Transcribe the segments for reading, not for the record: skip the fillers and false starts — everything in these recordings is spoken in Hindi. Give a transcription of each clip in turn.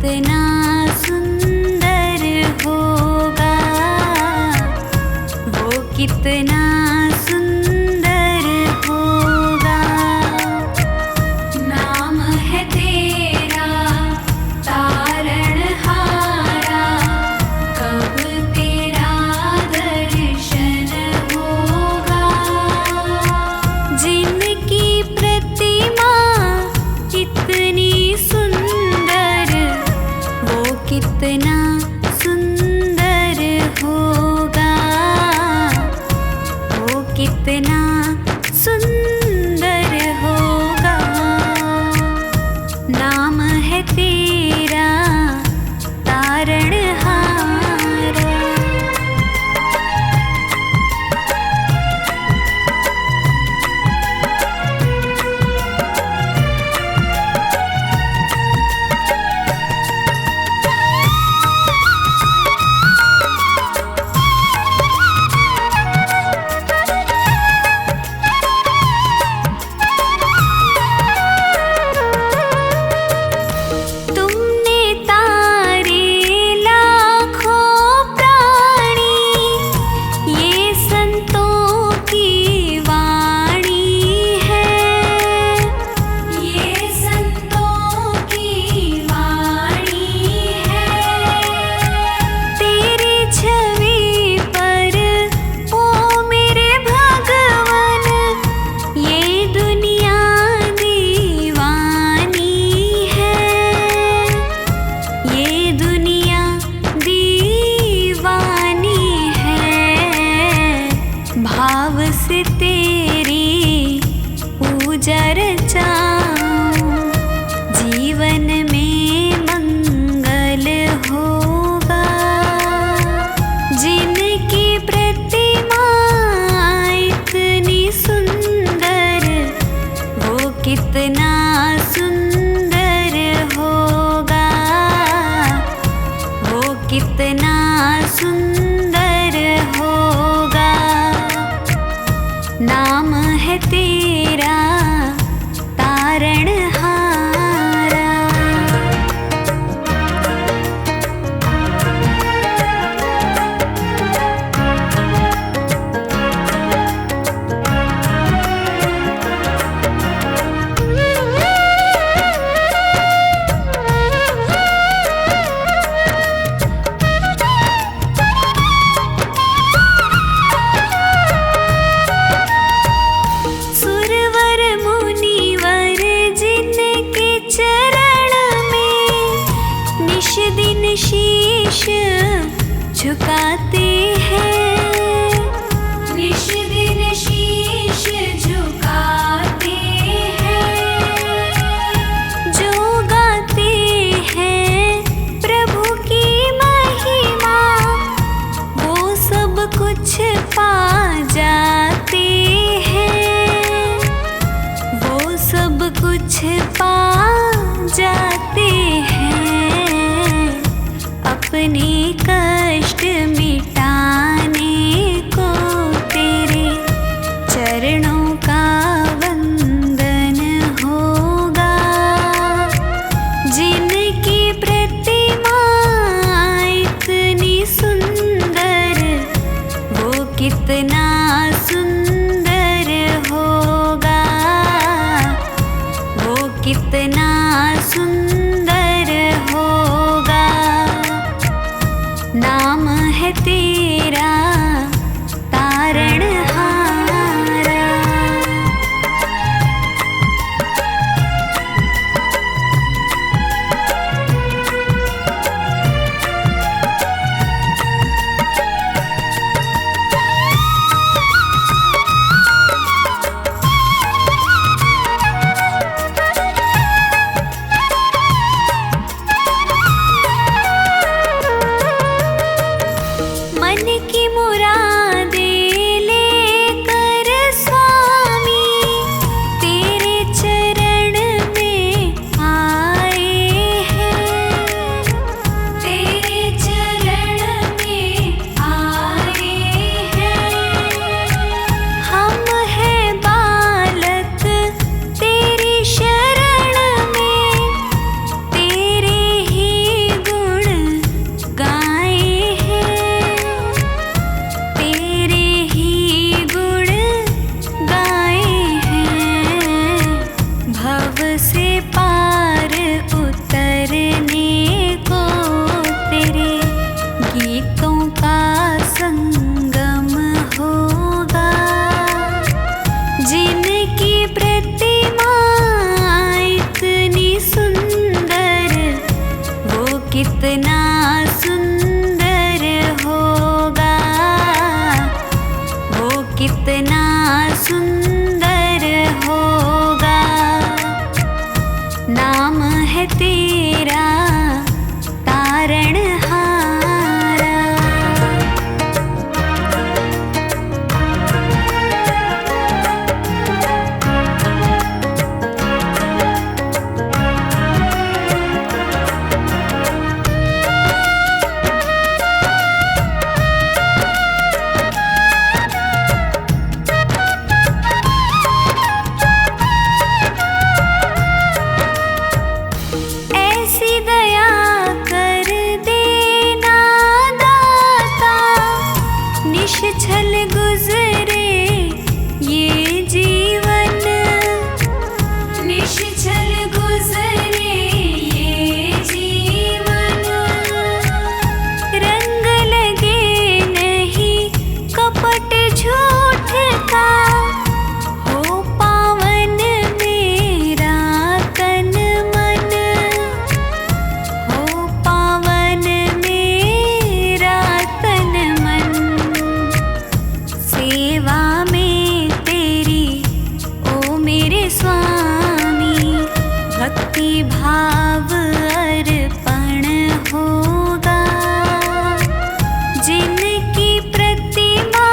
कितना सुंदर होगा, वो कितना सुंदर होगा। नाम है तेरा तारणहारा, कब तेरा दर्शन होगा। जिनकी प्रतिमा कितनी सुंदर, वो कितना सुंदर होगा, वो कितना सुंदर होगा। नाम है तेरा तारणहारा। तुमने तारे लाखों प्राणी, ये संतों की वाणी है, ये संतों की वाणी है। तेरी छवि पर ओ मेरे भगवन, ये दुनिया दीवानी है, ये दुनिया दीवानी है। भाव से तेरी पूजा रचाऊं, जीवन में मंगल होगा। जिनकी प्रतिमा इतनी सुंदर, वो कितना सुंदर होगा, वो कितना सुंदर होगा। नाम है तेरा तारणहारा। सुरवर मुनिवर जिनके चरण में निश दिन शीश झुकाते हैं, निश दिन शीश झुकाते हैं। जो गाते हैं प्रभु की महिमा, वो सब कुछ पा जाते हैं, वो सब कुछ पा जाते हैं। अपने कष्ट मिटाने को तेरे चरणों का वंदन होगा। जिनकी प्रतिमा इतनी सुंदर, वो कितना सुंदर होगा, वो कितना सुंदर होगा। नाम है तेरा तारणहारा। मन कितना सुंदर होगा, वो कितना सुंदर होगा। नाम है तेरा तारणहारा। ऐसी दया कर देना दाता, निश्छल गुजरे ये जीवन, निश्छल गुजरे ये जीवन। रंग लगे नहीं कपट झूठ का, हो पावन मेरा तन मन, हो पावन मेरा तन मन। सेवा में तेरी ओ मेरे स्वामी, भक्ति भाव अर्पण होगा। जिनकी प्रतिमा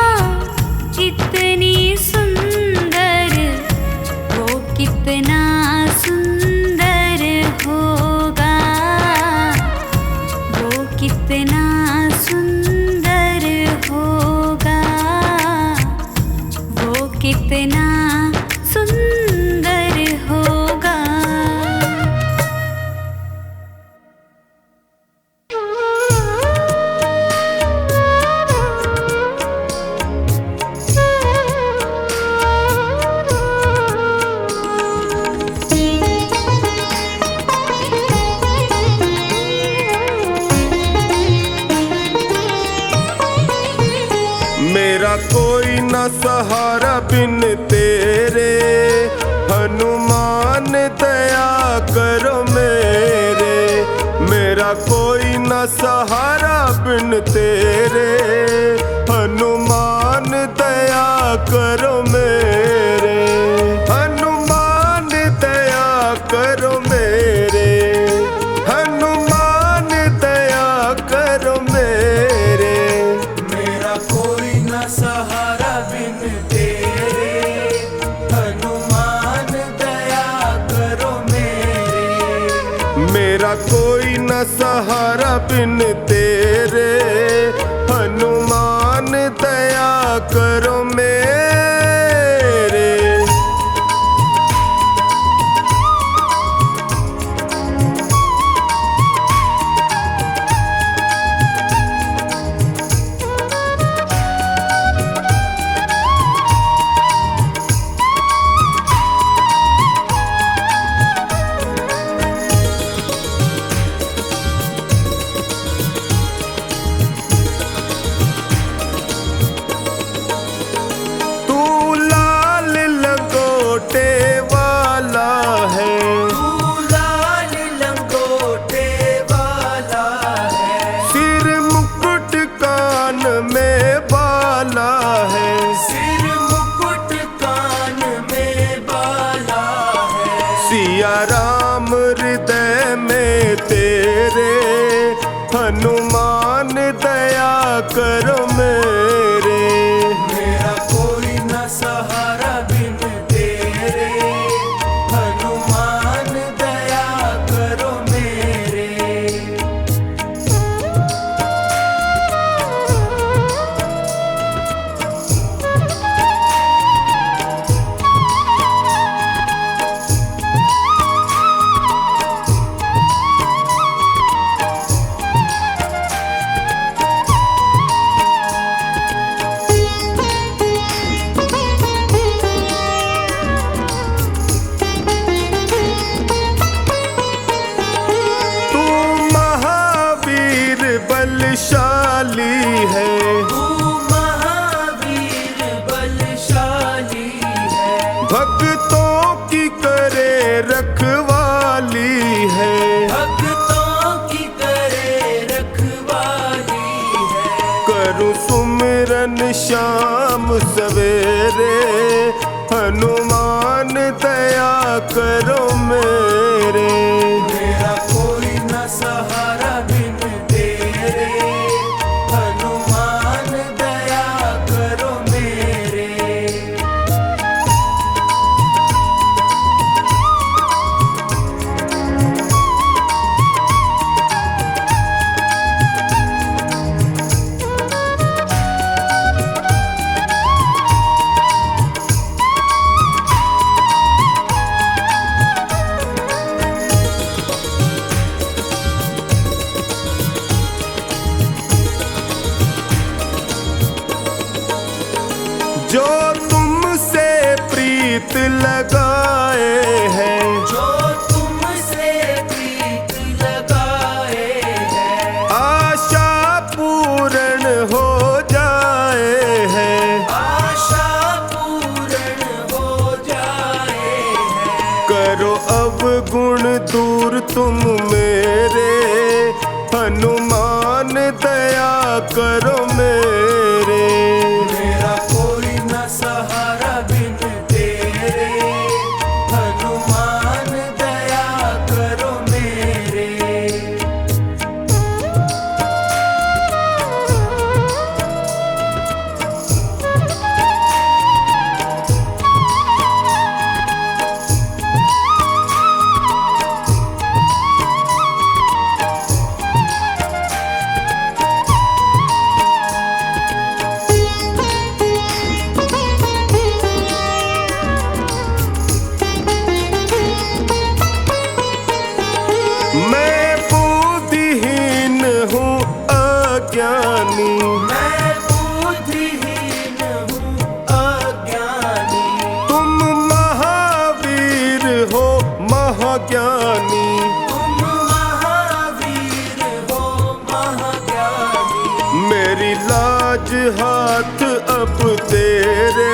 इतनी सुंदर, वो कितना सुंदर होगा, वो कितना सुंदर होगा, वो कितना सुंदर होगा। मेरा कोई न सहारा बिन तेरे, हनुमान दया करो मेरे। मेरा कोई न सहारा बिन तेरे, हनुमान दया करो मेरे। हनुमान दया करो मेरे, हनुमान दया करो मेरे। मेरा कोई न सहारा बिन तेरे, हनुमान दया करो मेरे। मेरा कोई न सहारा बिन तेरे, हनुमान दया करो मेरे। तू लाल लंगोटे वाला है, तू लाल लंगोटे वाला है। सिर मुकुट कान में बाला है, सिर मुकुट कान में बाला है। सिया राम हृदय में तेरे, हनुमान दया करो मेरे। मेरा कोई न सहारा बिन तेरे, हनुमान दया करो मेरे। बलशाली है, तू महावीर बलशाली है। भक्तों की करे रखवाली है, भक्तों की करे सुमिरन शाम सवेरे, हनुमान दया करो मेरे। मेरा कोई न सहारा बिन तेरे, हनुमान दया करो मेरे। जो तुमसे प्रीत लगाए हैं, जो तुमसे प्रीत लगाए हैं, आशा पूर्ण हो जाए हैं। आशा पूर्ण हो जाए हैं। करो अब गुण दूर तुम मेरे, हनुमान दया करो मेरे। मेरा कोई न सहारा बिन तेरे, हनुमान दया करो मेरे। मैं बुद्धिहीन हूँ अज्ञानी, मैं बुद्धिहीन हूँ अज्ञानी, तुम महावीर हो महाज्ञानी। तुम महावीर हो महाज्ञानी। मेरी लाज हाथ अब तेरे,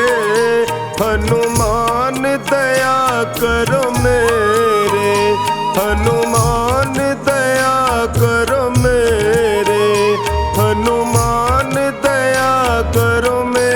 हनुमान दया करो मेरे। हनुमान दया करो मेरे, हनुमान दया करो मेरे।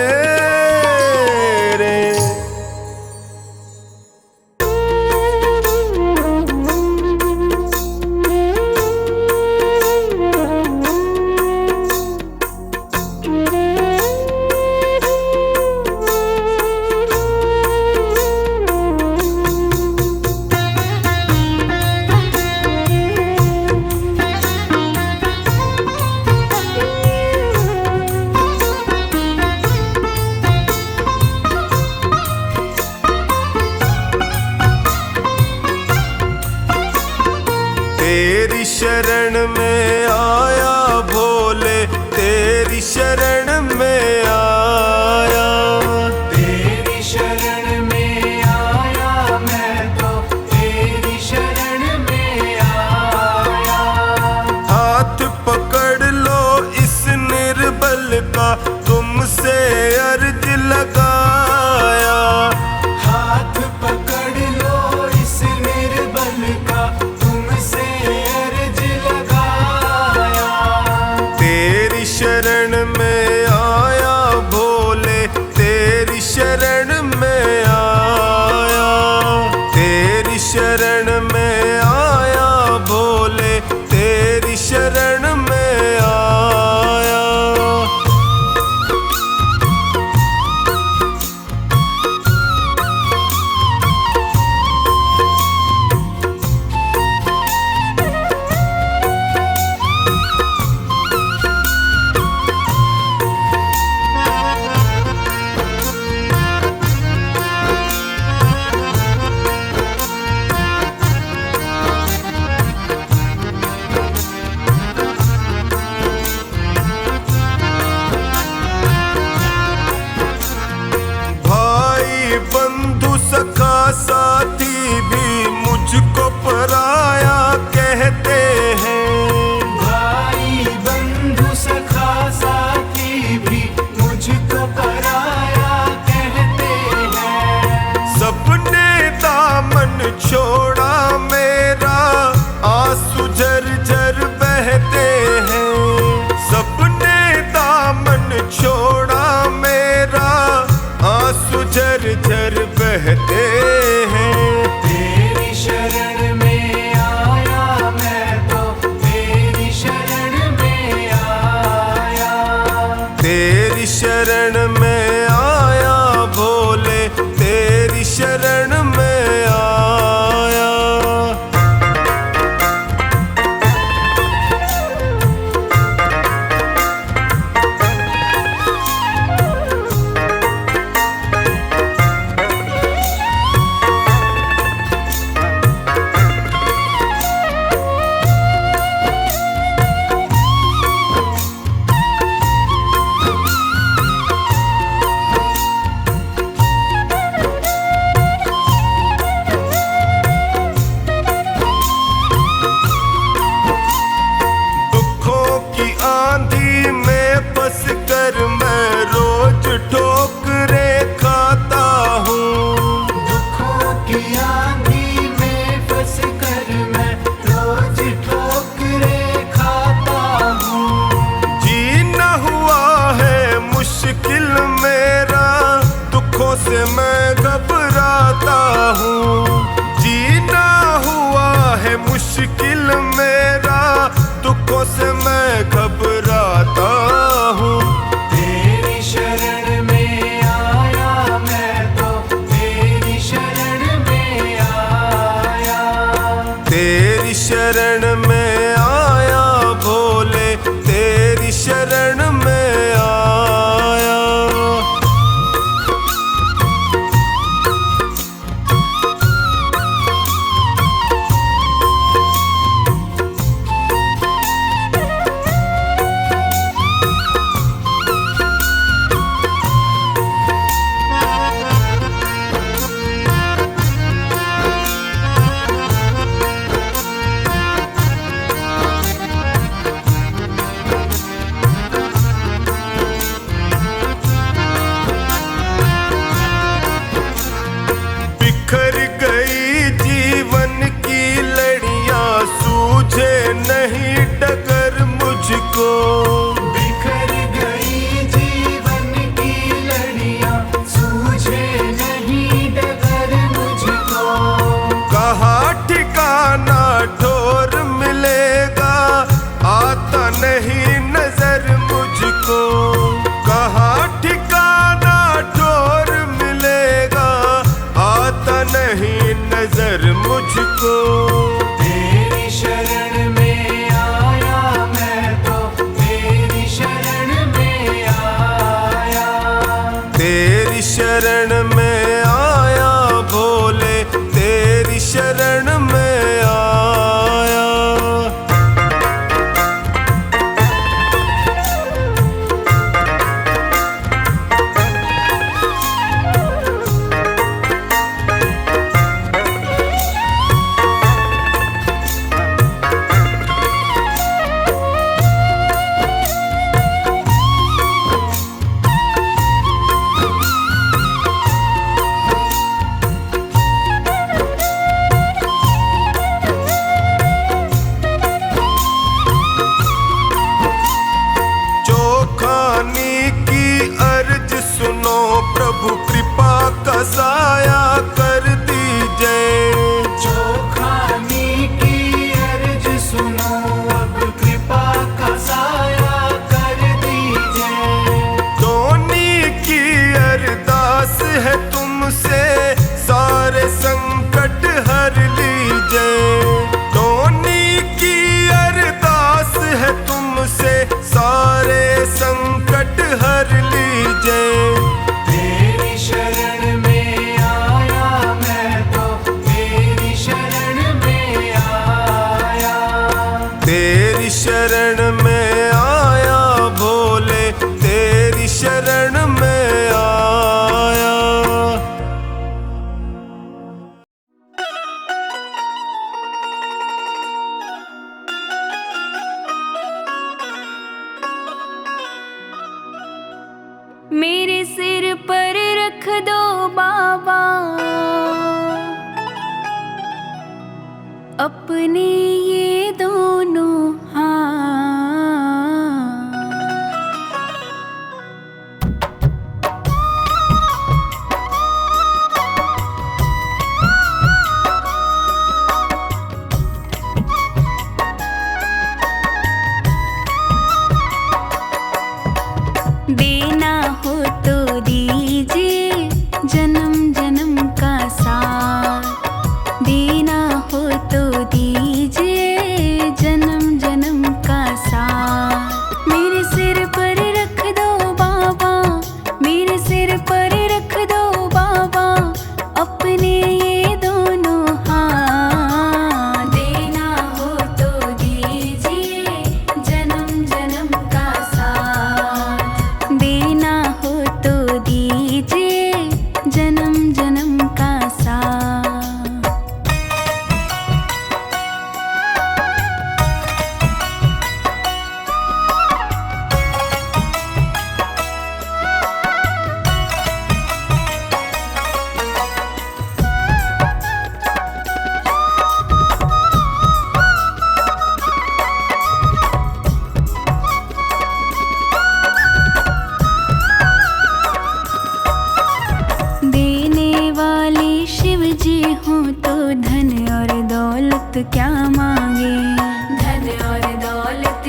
तेरी शरण में आया भोले, तेरी शरण में आया। तेरी शरण में आया मैं तो, तेरी शरण में आया। हाथ पकड़ लो इस निर्बल का, तुमसे अर्ज लगाया। हाथ पकड़ लो इस निर्बल का, तुमसे अर्ज लगाया। तेरी शरण में बातों से मैं घबराता हूँ। तेरी शरण में आया मैं तो, तेरी शरण में आया। तेरी शरण में आया भोले, तेरी शरण में आया। बिखर गई जीवन की लड़ियां, सूझे नहीं डगर मुझको। बिखर गई जीवन की लड़ियां, सूझे नहीं डगर मुझको। कहाँ ठिकाना ठोर मिलेगा, आता नहीं नजर मुझको। कहाँ ठिकाना ठोर मिलेगा, आता नहीं नजर मुझको। तेरी शरण में आया मैं तो, तेरी शरण में आया। तेरी शरण में आया भोले, तेरी शरण में आया। चौखानी की अर्ज सुनो प्रभु, कृपा का साया कर दीजिए। चौखानी की अर्ज सुनो, अब कृपा का साया कर दीजिए। धोनी की अरदास है तुमसे, सारे संकट हर लीजिए। धोनी की अरदास है तुमसे, सारे संकट हर लीजिए। तेरी शरण में आया मैं तो, तेरी शरण में आया। तेरी शरण में आया भोले, तेरी शरण में आया। मेरे सिर पर रख दो बाबा अपने ये दोनों हाथ। देना हो तो दीजिए जन्म जन्म का साथ। देना हो तो दीजिए जन्म जन्म का साथ। मेरे सिर पर रख दो बाबा, मेरे सिर पर रख दो बाबा अपने ये दोनों हाथ। देना हो तो दीजिए जन्म जन्म का साथ। देना हो तो दीजिए जन्म जन्म का साथ। देने वाले शिव जी हों तो धन और दौलत क्या मांगे। धन और दौलत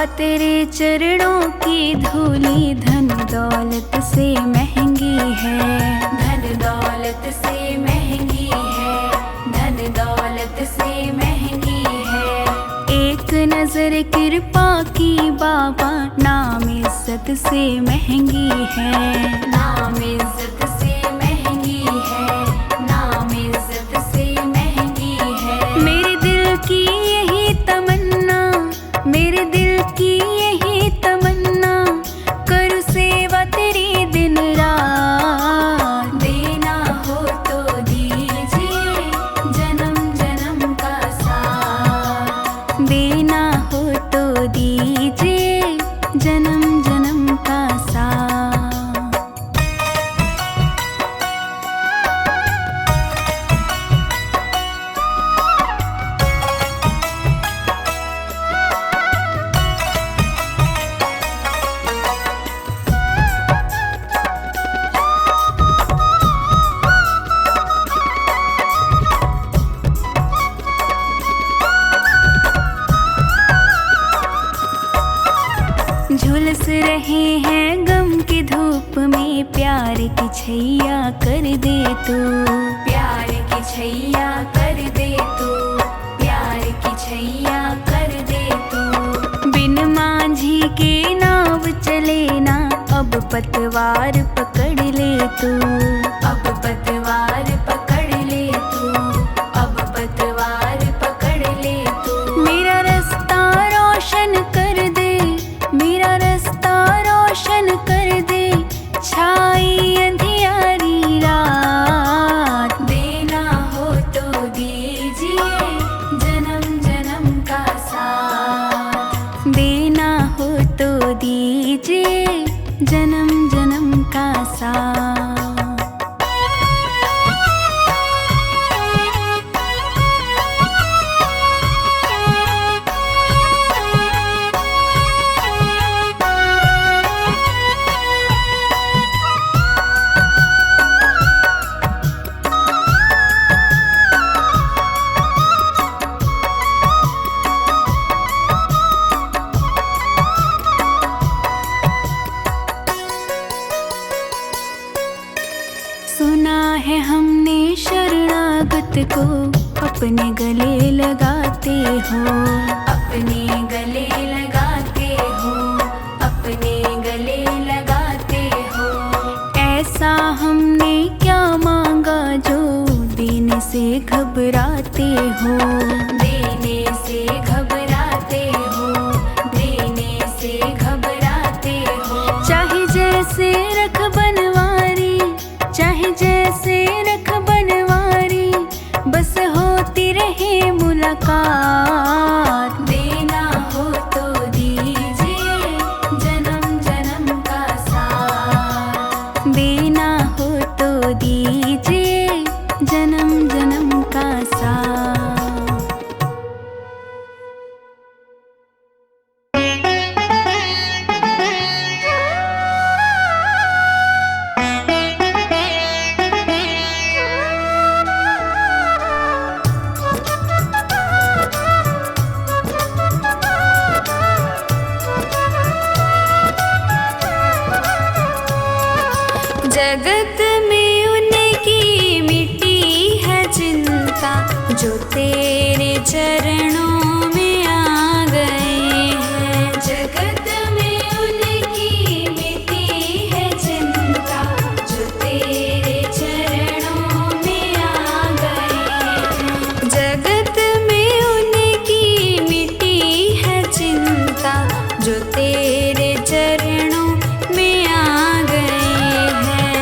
बाबा तेरे चरणों की धूली धन दौलत से महंगी है, धन दौलत से महंगी है, धन दौलत से महंगी है। एक नजर कृपा की बाबा नाम इज्जत से महंगी है, नाम इज्जत से महंगी है, नाम इज्जत से महंगी है। मेरे दिल की यही तमन्ना, मेरे दिल की यही तमन्ना, करूँ सेवा तेरी दिन रात। देना हो तो दीजिए जन्म जन्म का साथ, देना हो तो दीजिए जन्म जन्म का साथ। झुलस रहे हैं गम की धूप में, प्यार की छैया कर दे तू, प्यार की छैया कर दे तू, प्यार की छैया कर दे तू। बिन मांझी के नाव चले ना, अब पतवार पकड़ ले तू, अब पतवार पकड़ ले तू, अब पतवार पकड़ ले तू। मेरा रास्ता रोशन कर दे, मेरा रास्ता रोशन कर दे, छाई अंधियारी रात। देना हो तो दीजिए जन्म जन्म का साथ, देना हो तो दीजिए जन्म जन्म का साथ। सुना है हमने शरणागत को अपने गले लगाते हो, अपने गले लगाते हो, अपने गले लगाते हो। ऐसा हमने क्या मांगा जो देने से घबराते हो, देने से घबराते हो, देने से घबराते हो। चाहे जैसे रख बनवारी, चाहे जैसे रख बनवारी, बस होती रहे मुलाकात। देना हो तो दीजिए जन्म जन्म का साथ, देना हो तो दीजिए जन्म जन्म का साथ। जगत में उनकी मिटी है चिंता, जो तेरे चरणों में आ गए हैं। जगत में उनकी मिटी है चिंता, जो तेरे चरणों में आ गए हैं। जगत में उनकी मिटी है चिंता, जो तेरे चरणों में आ गए हैं।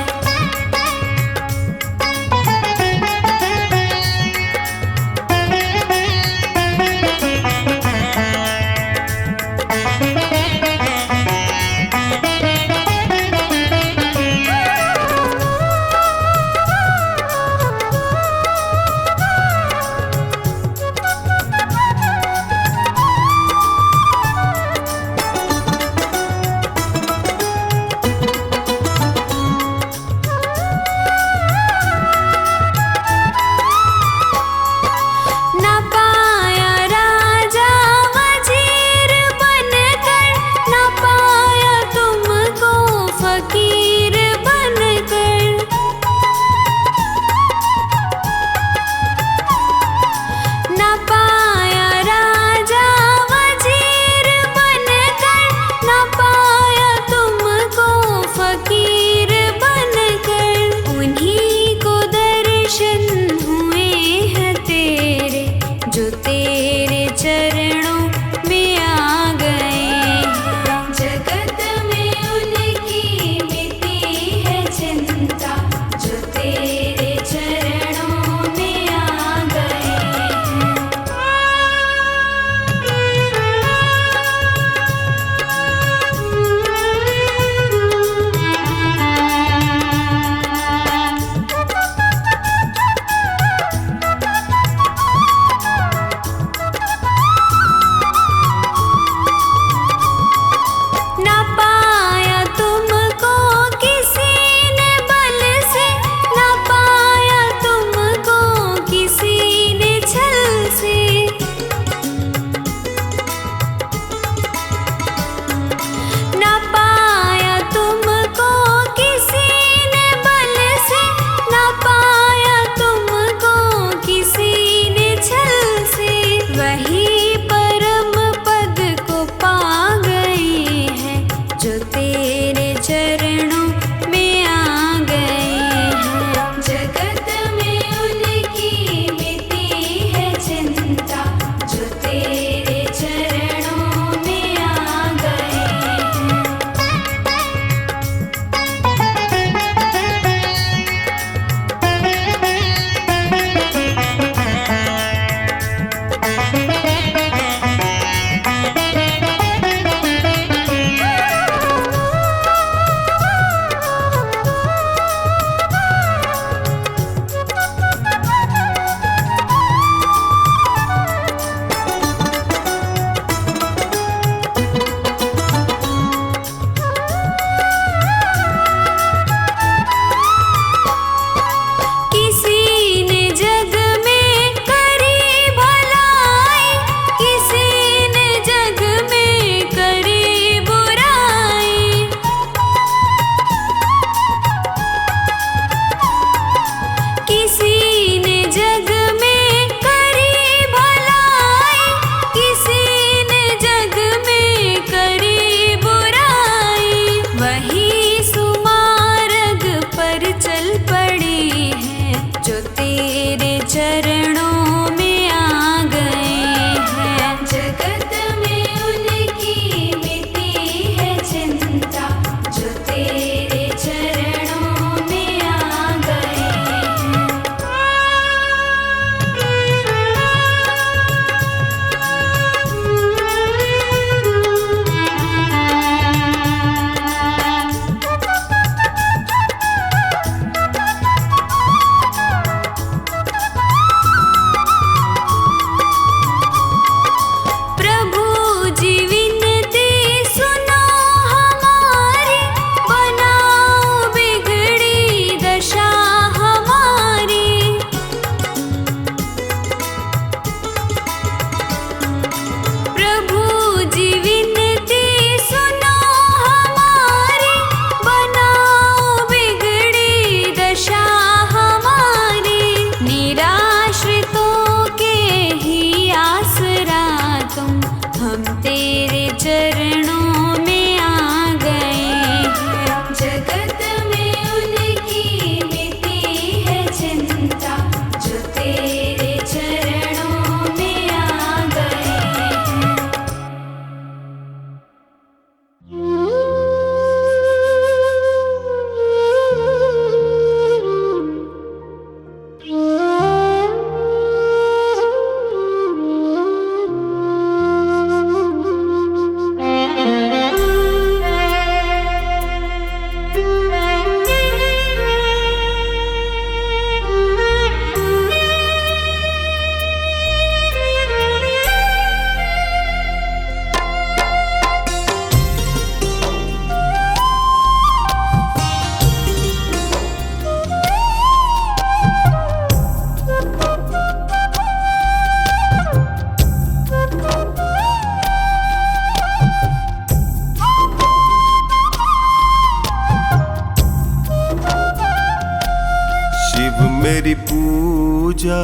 मेरी पूजा,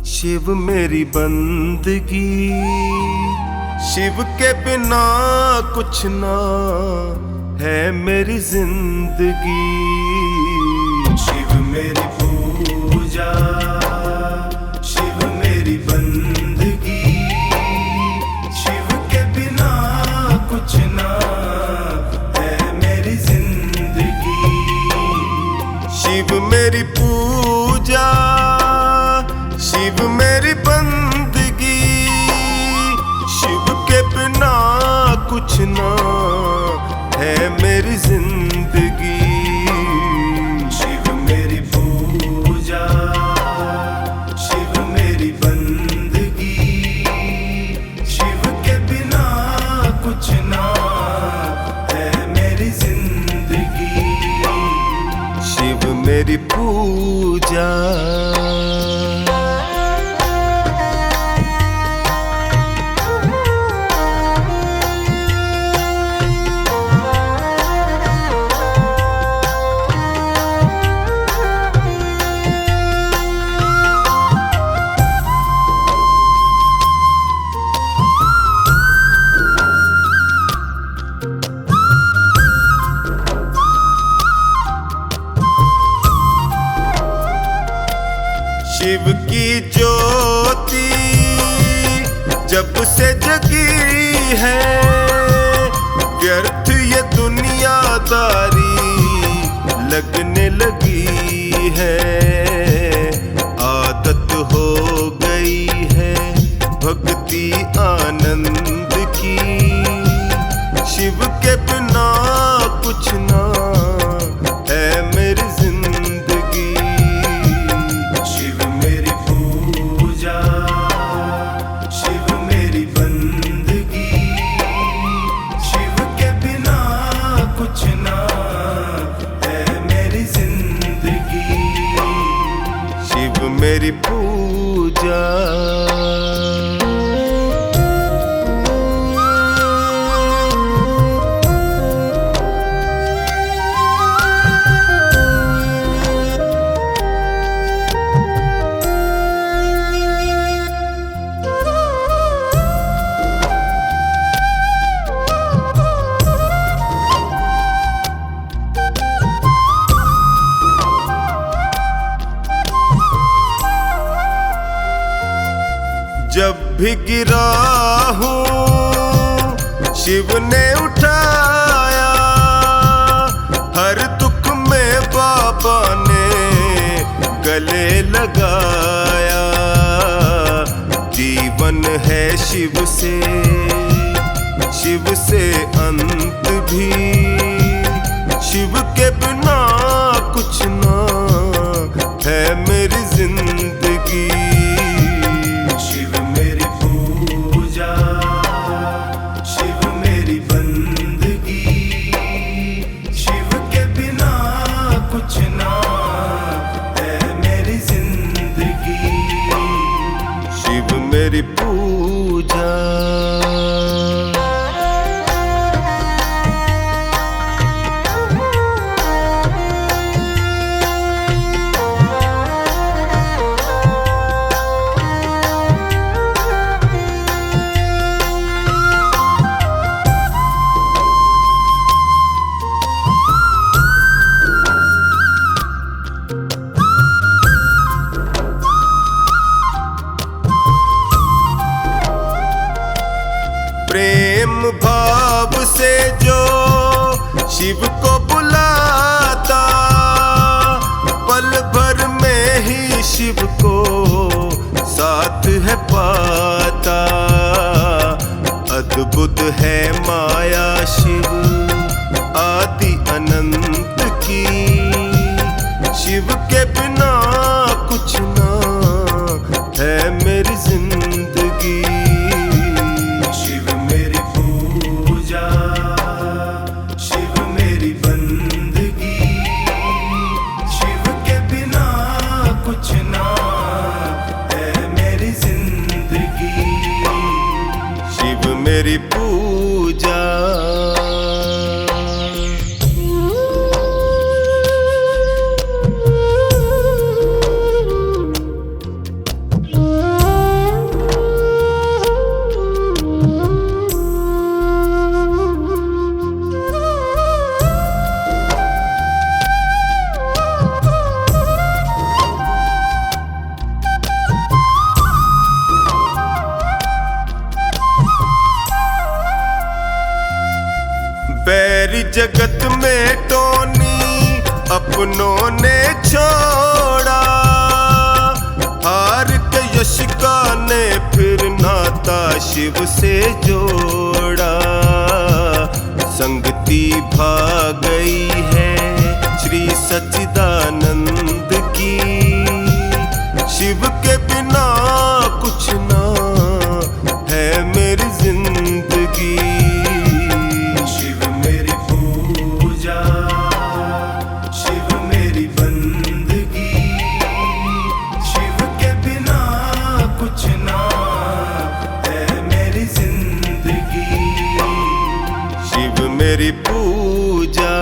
शिव मेरी बंदगी, शिव के बिना कुछ ना है मेरी जिंदगी। शिव मेरी पूजा, शिव मेरी बंदगी, शिव के बिना कुछ ना है मेरी जिंदगी। शिव मेरी पूजा, शिव मेरी बंदगी, शिव के बिना कुछ ना है मेरी जिंदगी। शिव मेरी पूजा, शिव मेरी बंदगी, शिव के बिना कुछ ना है मेरी जिंदगी। शिव मेरी पूजा। शिव की ज्योति जब से जगी है, व्यर्थ ये दुनियादारी लगने लगी है। आदत हो गई है भक्ति आनंद की, शिव के बिना कुछ ना है मेरी जिंदगी। शिव मेरी पूजा, शिव मेरी बंदगी, शिव के बिना कुछ ना है मेरी जिंदगी। शिव मेरी पूजा। जब भी गिरा हूँ शिव ने उठाया, हर दुख में बाबा ने गले लगाया। जीवन है शिव से अंत भी, शिव के बिना कुछ ना है मेरी जिंदगी। शिव मेरी पूजा, शिव मेरी बंदगी, शिव के बिना कुछ ना है मेरी जिंदगी। शिव मेरी पूजा। प्रेम भाव से जो शिव को बुलाता, पल भर में ही शिव को साथ है पाता। अद्भुत है माया शिव आदि अनंत की, शिव के बिना कुछ ना है मेरी जिंदगी। शिव मेरी पूजा, शिव मेरी बंदगी, शिव के बिना कुछ ना है मेरी जिंदगी। शिव मेरी पूजा। बैरी जगत में टोनी अपनों ने छोड़ा, हार के यशिका ने फिर नाता शिव से जोड़ा। संगति भाग गई है श्री सच्चिदानंद की, शिव के बिना कुछ ना है मेरी जिंदगी। शिव मेरी पूजा, शिव मेरी बंदगी, शिव के बिना कुछ ना है मेरी जिंदगी। शिव मेरी पूजा।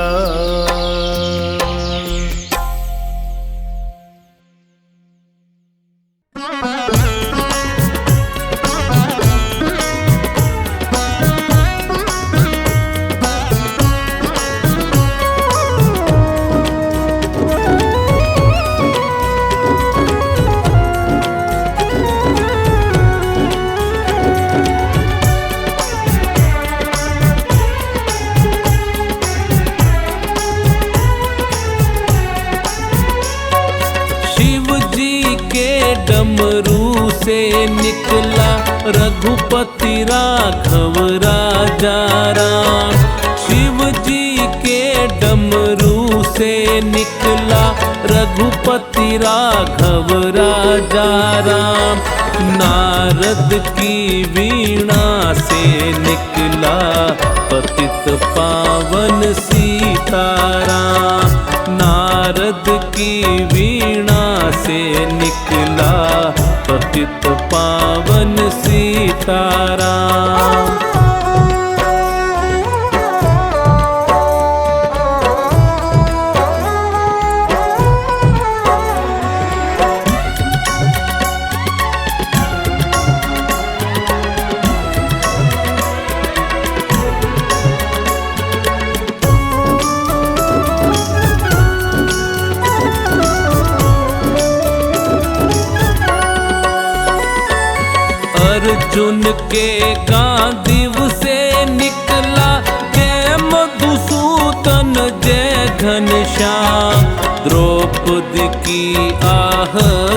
डमरू से निकला रघुपति राघव राजा राम। शिव जी के डमरू से निकला रघुपति राघव राजा राम। नारद की वीणा से निकला पतित पावन सीताराम। नारद की वीणा से निकला पतित पावन सीताराम। अर्जुन के गांडीव से निकला जय मधुसूदन जय घनश्याम। द्रौपदी की आह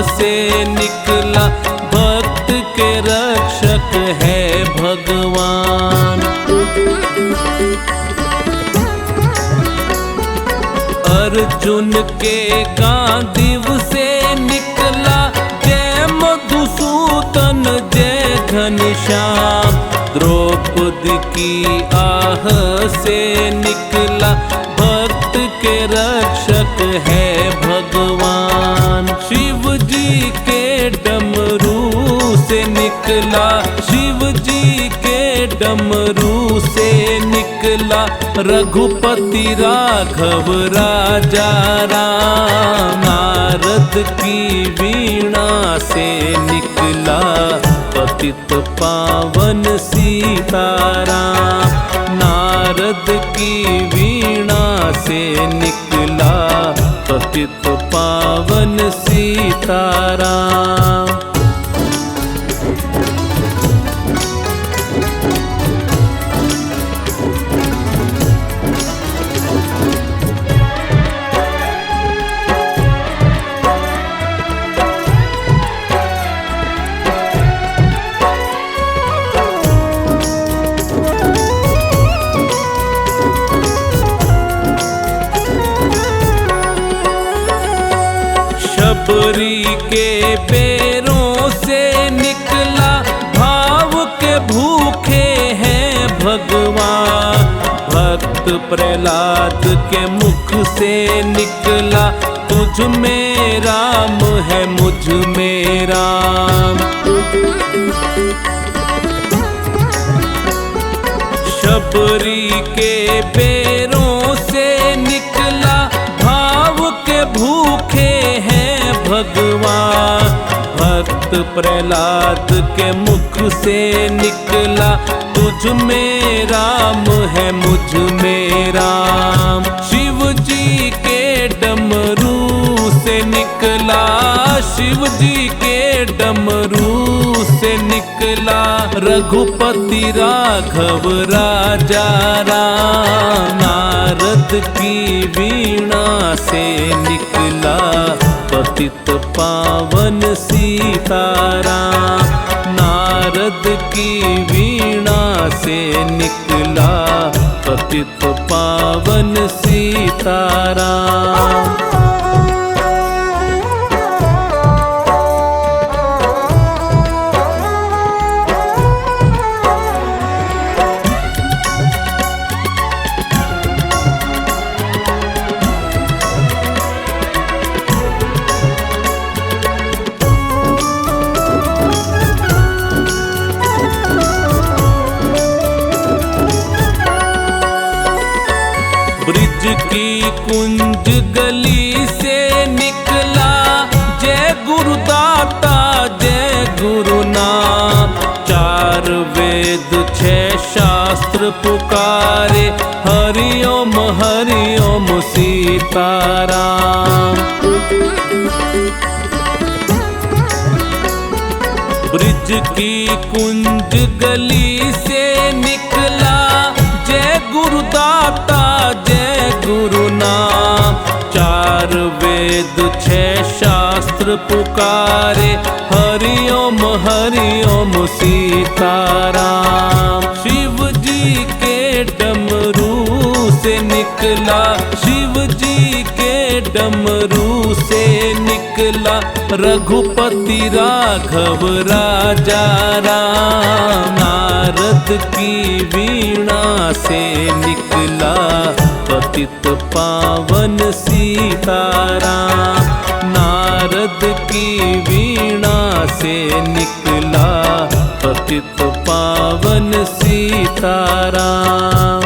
से निकला भक्त के रक्षक है भगवान। अर्जुन के गांडीव से निकला जय मधुसूदन जय घनश्याम। द्रौपदी की आह से निकला भक्त के रक्षक है भगवान। शिव जी के डमरू से निकला, शिव जी के डमरू से निकला रघुपति राघव राजा राम। नारद की वीणा से निकला पतित पावन सीताराम। नारद की वीणा से निकला पतित पावन सीताराम। शबरी के पैरों से निकला भाव के भूखे हैं भगवान। भक्त प्रहलाद के मुख से निकला तुझ में राम है मुझ में राम। शबरी के पैरों से निकला भाव के भूखे हैं भगवान। भक्त प्रहलाद के मुख से निकला तुझ में राम है मुझ में राम। शिव जी के डमरू से निकला, शिव जी के डमरू से निकला रघुपति राघव राजा राम। नारद की वीणा से निकला पतित पावन सीताराम। नारद की वीणा से निकला पतित पावन सीताराम। ब्रिज की कुंज गली से निकला जय गुरुदाता जय गुरुनाम। चार वेद छह शास्त्र पुकारे हरि ओम सीताराम। ब्रिज की कुंज गली से निकला जय गुरुदाता जय गुरुनाम। चार वेद छह शास्त्र पुकारे हरि ओम सीताराम। शिव जी के डमरू से निकला शिव जी के डमरू से निकला रघुपति राघव राजा राम। नारद की वीणा से निकला पतित पावन सीताराम। नारद की वीणा से निकला पतित पावन सीताराम।